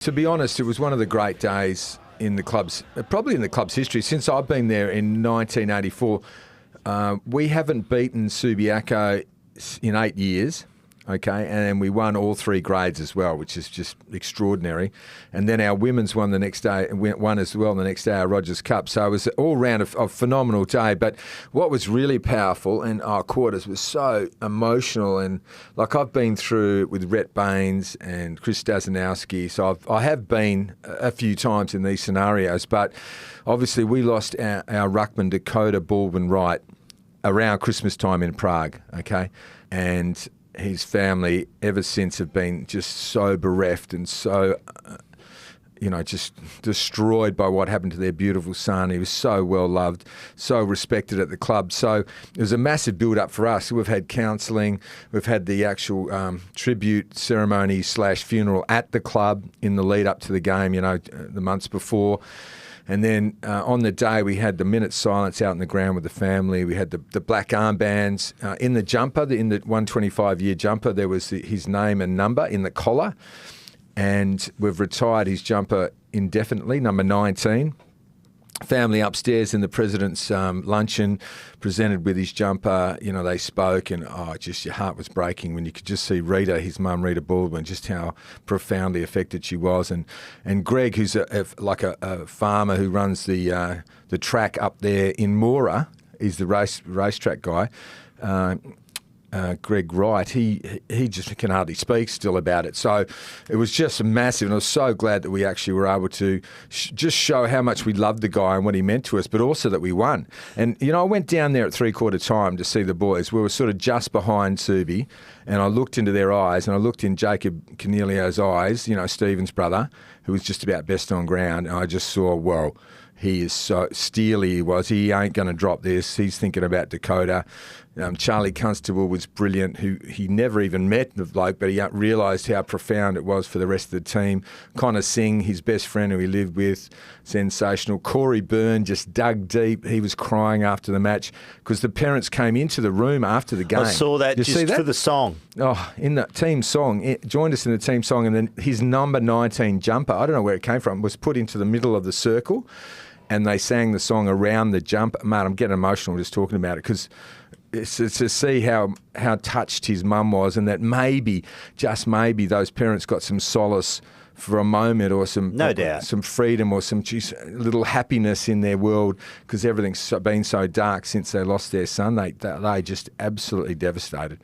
To be honest, it was one of the great days in the club's, probably in the club's history. Since I've been there in 1984, we haven't beaten Subiaco in 8 years. Okay, and we won all 3 grades as well, which is just extraordinary. And then our women's won the next day, and won as well the next day, our Rogers Cup. So it was all round a phenomenal day. But what was really powerful, and our Quarters was so emotional, and like I've been through with Rhett Baines and Chris Dazanowski, so I have been a few times in these scenarios. But obviously we lost our ruckman Dakota Baldwin-Wright around Christmas time in Prague, okay? And his family ever since have been just so bereft and so, just destroyed by what happened to their beautiful son. He was so well loved, so respected at the club. So it was a massive build-up for us. We've had counselling, we've had the actual tribute ceremony / funeral at the club in the lead up to the game, the months before. And then on the day, we had the minute silence out in the ground with the family. We had the black armbands. In the jumper, in the 125-year jumper, there was his name and number in the collar. And we've retired his jumper indefinitely, number 19. Family upstairs in the president's luncheon, presented with his jumper. They spoke, and just your heart was breaking when you could just see Rita, his mum, Rita Baldwin, just how profoundly affected she was. And Greg, who's a farmer who runs the track up there in Mora, is the racetrack guy. Greg Wright, he just can hardly speak still about it. So it was just massive, and I was so glad that we actually were able to just show how much we loved the guy and what he meant to us, but also that we won. And, I went down there at 3/4 time to see the boys. We were sort of just behind Subi, and I looked into their eyes, and I looked in Jacob Cornelio's eyes, Stephen's brother, who was just about best on ground, and I just saw, whoa, he is so steely. He ain't going to drop this. He's thinking about Dakota. Charlie Constable was brilliant, who he never even met the bloke, but he realised how profound it was for the rest of the team. Connor Singh, his best friend who he lived with, sensational. Corey Byrne just dug deep. He was crying after the match because the parents came into the room after the game. I saw that for the song. Oh, in the team song. Joined us in the team song, and then his number 19 jumper, I don't know where it came from, was put into the middle of the circle, and they sang the song around the jumper. Mate, I'm getting emotional just talking about it because it's to see how touched his mum was, and that maybe, just maybe, those parents got some solace for a moment, or some freedom, or some little happiness in their world, because everything's been so dark since they lost their son. They just absolutely devastated.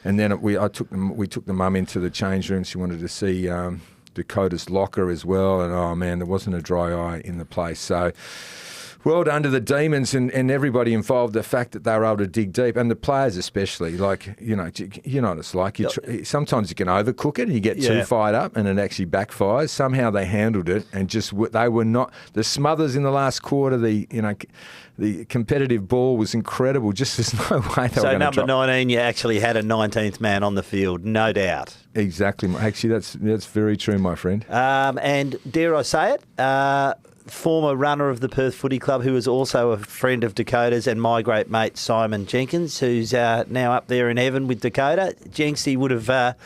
And then we took the mum into the change room. She wanted to see Dakota's locker as well, and oh man, there wasn't a dry eye in the place. So well done to the Demons and everybody involved, the fact that they were able to dig deep, and the players especially. You know what it's like. Sometimes you can overcook it and you get too fired up and it actually backfires. Somehow they handled it, and they were not – the smothers in the last quarter, the competitive ball was incredible. Just there's no way they were going to drop. So number 19, you actually had a 19th man on the field, no doubt. Exactly. Actually, that's very true, my friend. And dare I say it, former runner of the Perth Footy Club, who is also a friend of Dakota's, and my great mate Simon Jenkins, who's now up there in heaven with Dakota. Jenksy would have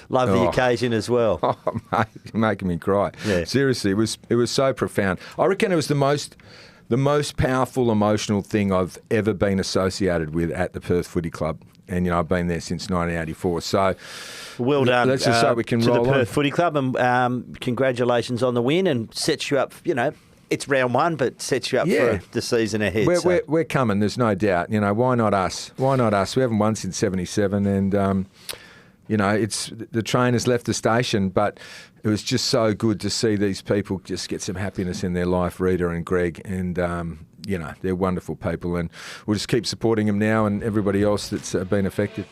loved the occasion as well. Oh, mate, you're making me cry. Yeah. Seriously, it was so profound. I reckon it was the most powerful emotional thing I've ever been associated with at the Perth Footy Club. And, I've been there since 1984. So, well done. Let's just say we can roll on. To the Perth Footy Club, and congratulations on the win, and sets you up, it's round one, but sets you up for the season ahead. We're coming, there's no doubt. Why not us? Why not us? We haven't won since 77, and, it's the train has left the station, but it was just so good to see these people just get some happiness in their life, Rita and Greg, and, they're wonderful people, and we'll just keep supporting them now and everybody else that's been affected.